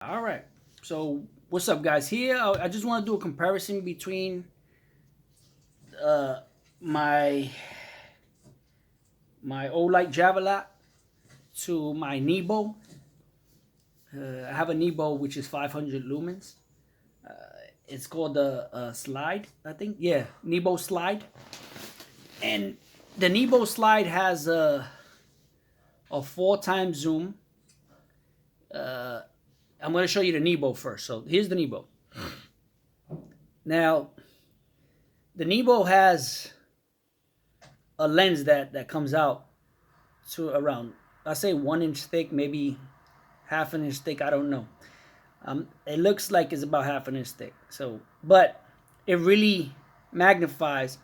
All right. So what's up, guys? Here, I just want to do a comparison between uh, my my olight javelot to my Nebo. I have a Nebo which is 500 lumens. It's called the slide, I think. Yeah, Nebo slide. And the Nebo slide has a 4 times zoom. I'm going to show you the Nebo first. So here's the Nebo. Now, the Nebo has a lens that comes out to around, I say 1 inch thick, maybe half an inch thick. I don't know. It looks like it's about half an inch thick. So, but it really magnifies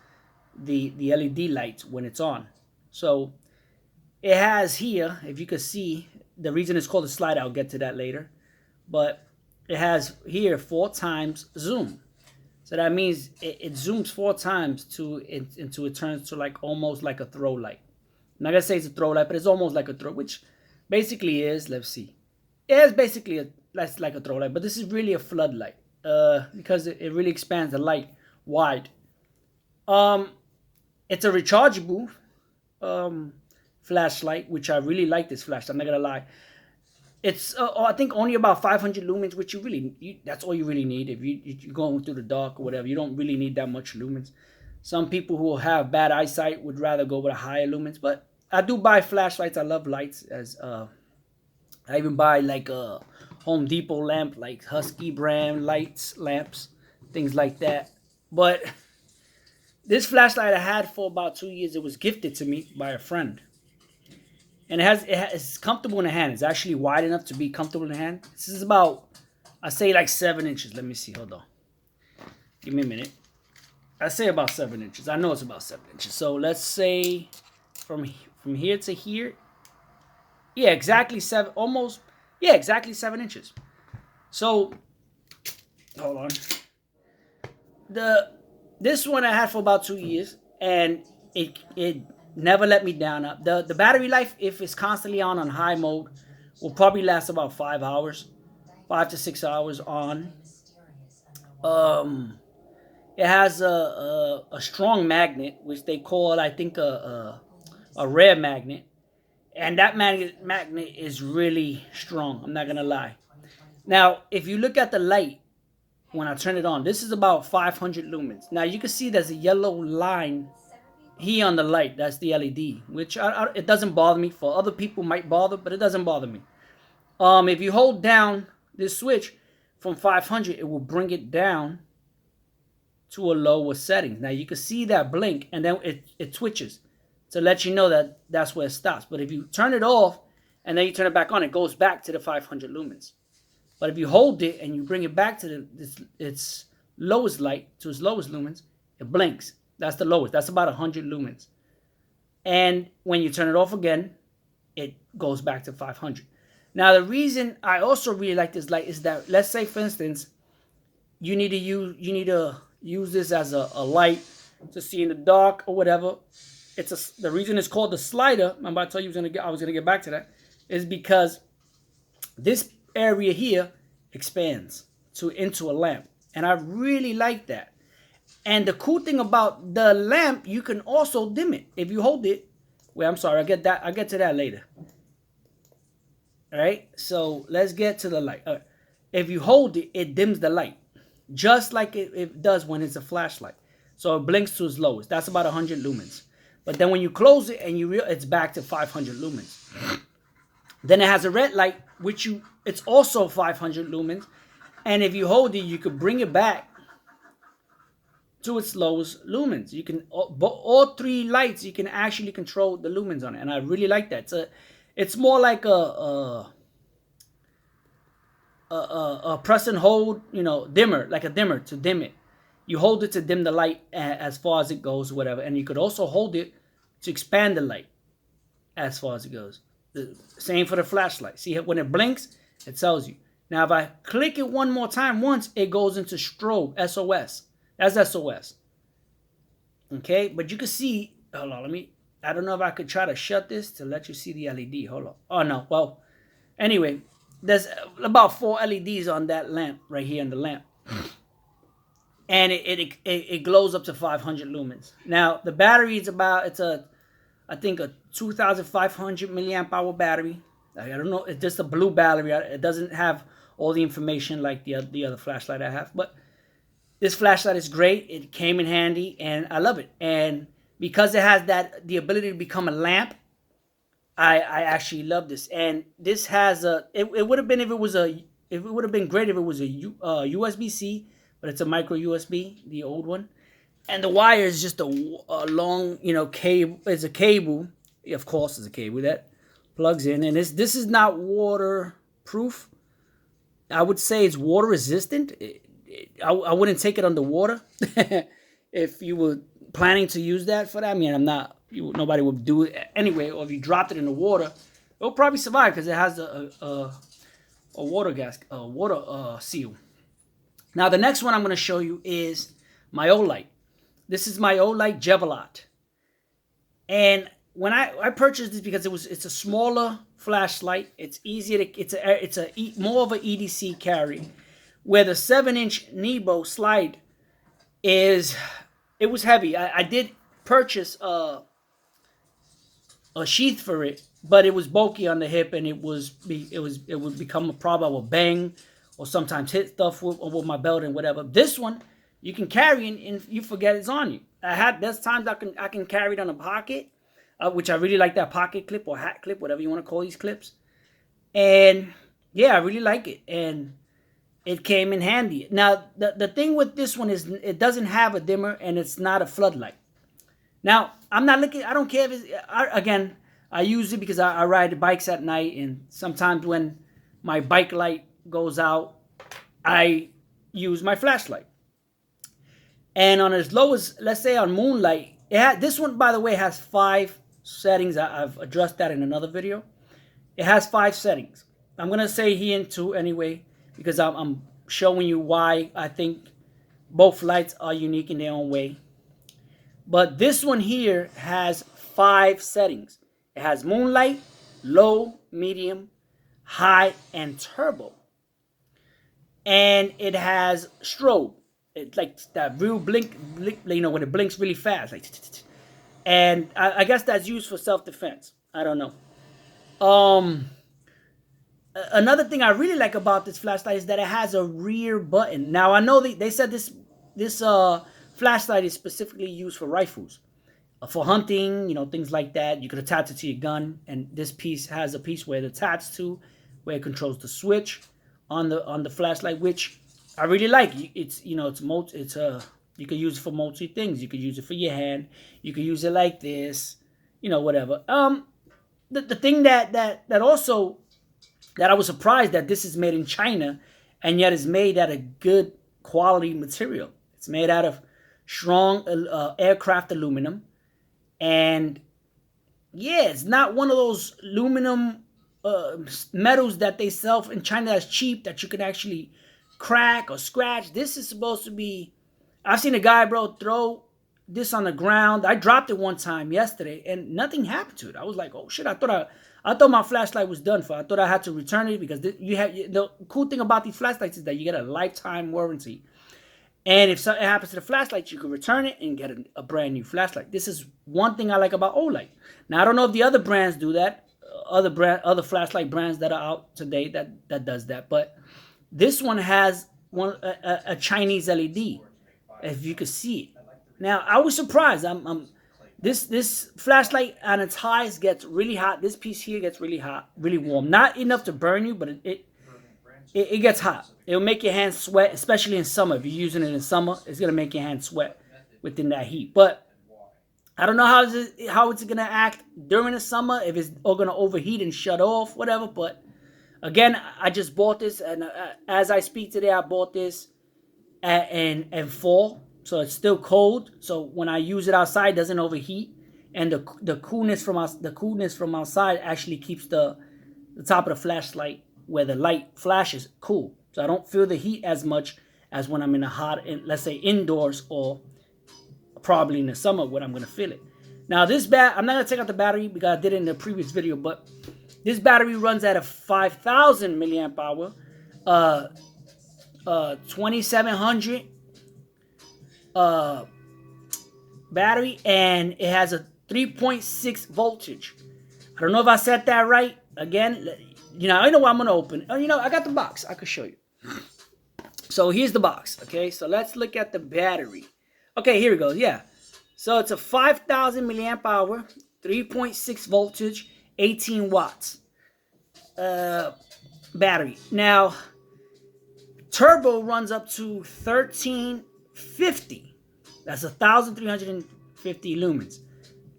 the LED lights when it's on. So it has here, if you could see, the reason it's called a slide, I'll get to that later. But it has here 4 times zoom. So that means it zooms 4 times until it turns to like almost like a throw light. I'm not gonna say it's a throw light, but it's almost like a throw, which basically is, let's see. It is basically that's like a throw light, but this is really a floodlight. Because it really expands the light wide. It's a rechargeable flashlight, which I really like this flashlight, I'm not gonna lie. It's I think only about 500 lumens, which that's all you really need if you're going through the dark or whatever. You don't really need that much lumens. Some people who have bad eyesight would rather go with a higher lumens, but I do buy flashlights. I love lights. As I even buy like a Home Depot lamp, like Husky brand lights, lamps, things like that. But this flashlight I had for about 2 years. It was gifted to me by a friend. And it's comfortable in the hand. It's actually wide enough to be comfortable in the hand. This is about, I say like 7 inches. Let me see. Hold on. Give me a minute. I say about 7 inches. I know it's about 7 inches. So let's say from here to here. Yeah, exactly seven. Almost. Yeah, exactly 7 inches. So hold on. This one I had for about 2 years, and it never let me down. The battery life, if it's constantly on high mode, will probably last about 5 hours, 5 to 6 hours on. Um, it has a strong magnet, which they call, I think, a rare magnet, and that magnet is really strong. I'm not gonna lie. Now, if you look at the light when I turn it on, this is about 500 lumens. Now you can see there's a yellow line here on the light. That's the LED, which it doesn't bother me. For other people might bother, but it doesn't bother me. If you hold down this switch from 500, it will bring it down to a lower setting. Now you can see that blink, and then it twitches to let you know that that's where it stops. But if you turn it off and then you turn it back on, it goes back to the 500 lumens. But if you hold it and you bring it back to its lowest light, to its lowest lumens, it blinks. That's the lowest. That's about 100 lumens. And when you turn it off again, it goes back to 500. Now, the reason I also really like this light is that, let's say, for instance, you need to use this as a light to see in the dark or whatever. The reason it's called the slider. I'm about to tell you I was gonna get back to that, is because this area here expands into a lamp, and I really like that. And the cool thing about the lamp, you can also dim it if you hold it. Wait, I'm sorry. I'll get to that later. All right. So let's get to the light. All right. If you hold it, it dims the light, just like it does when it's a flashlight. So it blinks to its lowest. That's about 100 lumens. But then when you close it and it's back to 500 lumens. Then it has a red light, it's also 500 lumens. And if you hold it, you could bring it back to its lowest lumens. You can all three lights, you can actually control the lumens on it, and I really like that. It's more like a press and hold, dimmer, like a dimmer to dim it. You hold it to dim the light as far as it goes, whatever, and you could also hold it to expand the light as far as it goes. Same for the flashlight. See, when it blinks, it tells you. Now, if I click it one more time, it goes into strobe, SOS. That's SOS. Okay, but you can see, hold on, I don't know if I could try to shut this to let you see the LED. Hold on. Oh, no. Well, anyway, there's about 4 LEDs on that lamp right here in the lamp. And it glows up to 500 lumens. Now, the battery is I think a 2,500 milliamp hour battery. I don't know, it's just a blue battery. It doesn't have all the information like the other flashlight I have. But this flashlight is great. It came in handy, and I love it. And because it has the ability to become a lamp, I actually love this. And this has it would have been it would have been great if it was a USB-C, but it's a micro USB, the old one. And the wire is just a long, cable. It's a cable. Of course, it's a cable that plugs in. And this is not waterproof. I would say it's water resistant. I wouldn't take it underwater if you were planning to use that for that. I mean, nobody would do it anyway. Or if you dropped it in the water, it'll probably survive because it has a water seal. Now, the next one I'm going to show you is my olight. This is my olight javelot. And when I purchased this because it's a smaller flashlight, it's easier to it's more of an EDC carry, where the 7-inch Nebo slide it was heavy. I did purchase a sheath for it, but it was bulky on the hip, and it would become a problem. I would bang or sometimes hit stuff with my belt and whatever. This one you can carry and you forget it's on you. There's times I can carry it on a pocket, which I really like that pocket clip or hat clip, whatever you want to call these clips. And yeah, I really like it, and it came in handy. Now the thing with this one is it doesn't have a dimmer, and it's not a floodlight. Now I'm not looking. I don't care if it's I use it because I ride bikes at night, and sometimes when my bike light goes out, I use my flashlight. And on as low as, let's say on moonlight, this one, by the way, has 5 settings. I've addressed that in another video. It has 5 settings. I'm going to say here in 2 anyway, because I'm showing you why I think both lights are unique in their own way. But this one here has 5 settings. It has moonlight, low, medium, high, and turbo. And it has strobe. It's like that real blink, when it blinks really fast. And I guess that's used for self-defense. I don't know. Another thing I really like about this flashlight is that it has a rear button. Now, I know they said this flashlight is specifically used for rifles. For hunting, things like that. You could attach it to your gun. And this piece has a piece where it's attached to, where it controls the switch on the flashlight, which I really like. It's you can use it for multi things. You could use it for your hand. You could use it like this, whatever. The thing that also that I was surprised that this is made in China, and yet is made out of good quality material. It's made out of strong aircraft aluminum, and yeah, it's not one of those aluminum metals that they sell in China that's cheap that you can actually crack or scratch. This is supposed to be. I've seen a guy, bro, throw this on the ground. I dropped it one time yesterday, and nothing happened to it. I was like, oh shit! I thought my flashlight was done for. I thought I had to return it because the cool thing about these flashlights is that you get a lifetime warranty, and if something happens to the flashlight, you can return it and get a brand new flashlight. This is one thing I like about olight. Now I don't know if the other brands do that. Other flashlight brands that are out today that does that, but this one has a Chinese LED, if you could see it. Now I was surprised. This flashlight on its highs gets really hot. This piece here gets really hot, really warm. Not enough to burn you, but it gets hot. It'll make your hands sweat, especially in summer. If you're using it in summer, it's gonna make your hands sweat within that heat. But I don't know how it's going to act during the summer, if it's all going to overheat and shut off, whatever. But again, I just bought this, and as I speak today, I bought this in fall, so it's still cold. So when I use it outside, it doesn't overheat, and the coolness from outside actually keeps the top of the flashlight where the light flashes cool. So I don't feel the heat as much as when I'm in a hot, let's say indoors, or probably in the summer when I'm going to feel it. Now this I'm not going to take out the battery because I did it in the previous video, but This battery runs at a 5,000 milliamp hour, 2700 battery, and it has a 3.6 voltage. I don't know if I said that right. Again, I know what I'm gonna open. Oh, I got the box. I could show you. So here's the box. Okay, so let's look at the battery. Okay, here we go. Yeah, so it's a 5,000 milliamp hour, 3.6 voltage, 18 watts battery. Now, turbo runs up to 1350. That's 1,350 lumens.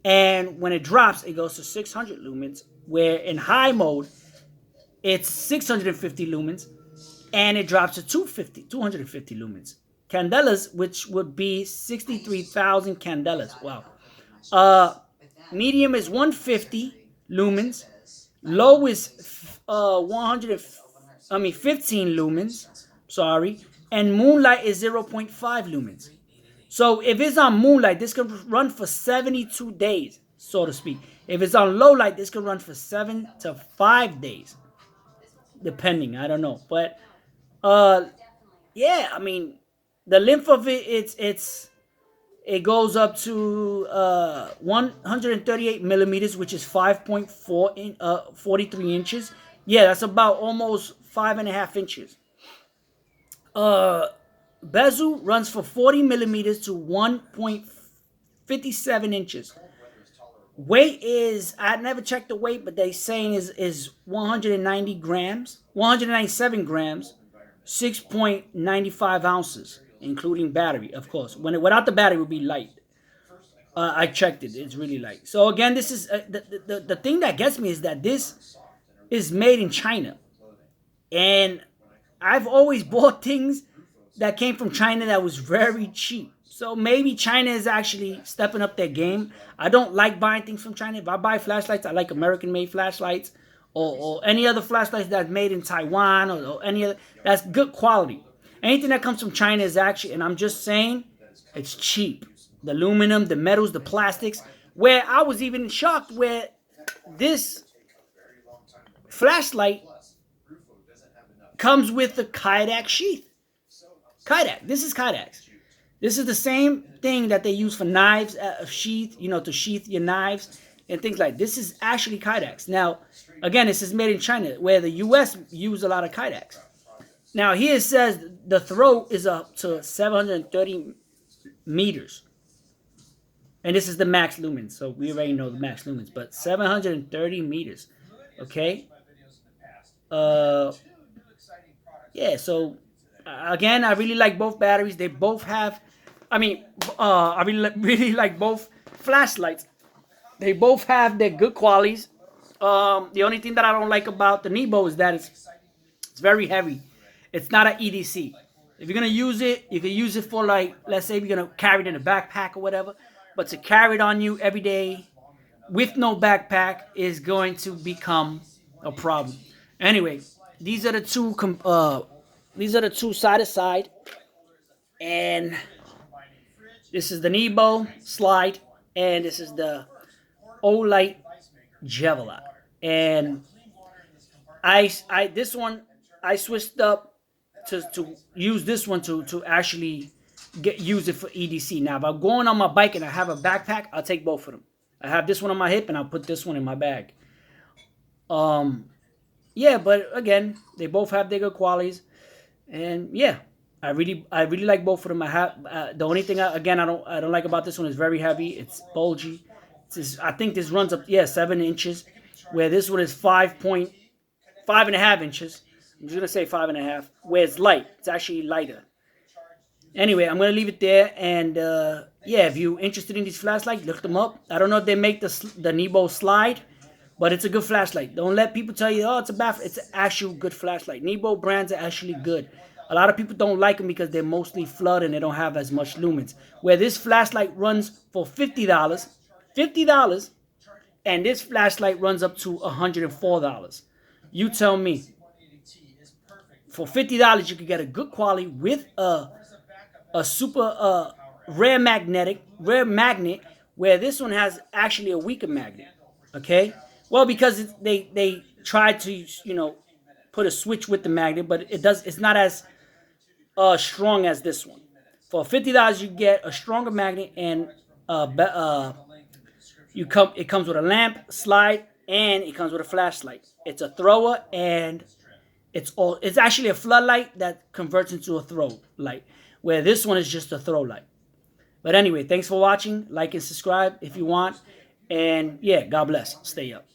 And when it drops, it goes to 600 lumens, where in high mode, it's 650 lumens, and it drops to 250 lumens. Candelas, which would be 63,000 candelas. Wow. Medium is 150 lumens. Low is 15 lumens. Sorry. And moonlight is 0.5 lumens. So if it's on moonlight, this can run for 72 days, so to speak. If it's on low light, this can run for 7 to 5 days, depending. I don't know, but yeah. I mean, the length of it goes up to 138 millimeters, which is 43 inches. Yeah, that's about almost 5.5 inches. Bezel runs for 40 millimeters to 1.57 inches. Weight is, I never checked the weight, but they saying is 190 grams, 197 grams, 6.95 ounces, including battery, of course. Without the battery, it would be light. I checked it; it's really light. So again, this is the thing that gets me is that this is made in China, and I've always bought things that came from China that was very cheap. So maybe China is actually stepping up their game. I don't like buying things from China. If I buy flashlights, I like American-made flashlights, or any other flashlights that's made in Taiwan, or any other. That's good quality. Anything that comes from China is actually, and I'm just saying, it's cheap. The aluminum, the metals, the plastics. Where I was even shocked where this flashlight comes with the Kydex sheath. Kydex. This is Kydex. This is the same thing that they use for knives, sheath, to sheath your knives and things like that. This is actually Kydex. Now, again, this is made in China, where the U.S. use a lot of Kydex. Now, here it says the throw is up to 730 meters. And this is the max lumens. So we already know the max lumens, but 730 meters. Okay? Yeah, so again, I really like both batteries. They both have, I really like both flashlights. They both have their good qualities. The only thing that I don't like about the Nebo is that it's very heavy. It's not an EDC. If you're going to use it, you can use it for, like, let's say you're going to carry it in a backpack or whatever. But to carry it on you every day with no backpack is going to become a problem. Anyway, these are the two side to side, and this is the Nebo slide, and this is the olight javelot. And I switched up to use this one to actually use it for EDC. Now, if I'm going on my bike and I have a backpack, I'll take both of them. I have this one on my hip, and I'll put this one in my bag. Yeah, but again, they both have their good qualities, and yeah, I really like both of them. I have the only thing I don't like about this one is very heavy. It's bulgy. I think this runs up 7 inches, where this one is 5.5 inches. I'm just gonna say 5.5. Where it's light, it's actually lighter. Anyway, I'm gonna leave it there, and yeah, if you're interested in these flashlights, look them up. I don't know if they make the Nebo slide, but it's a good flashlight. Don't let people tell you, oh, it's a bad. It's an actual good flashlight. Nebo brands are actually good. A lot of people don't like them because they're mostly flood and they don't have as much lumens. Where this flashlight runs for $50, and this flashlight runs up to $104. You tell me. For $50, you can get a good quality with a super rare magnet, where this one has actually a weaker magnet. Okay, Well, because they tried to put a switch with the magnet, but it's not as strong as this one. For $50, you get a stronger magnet, and it comes with a lamp, slide, and it comes with a flashlight. It's a thrower, and it's actually a floodlight that converts into a throw light, where this one is just a throw light. But anyway, thanks for watching. Like and subscribe if you want. And yeah, God bless. Stay up.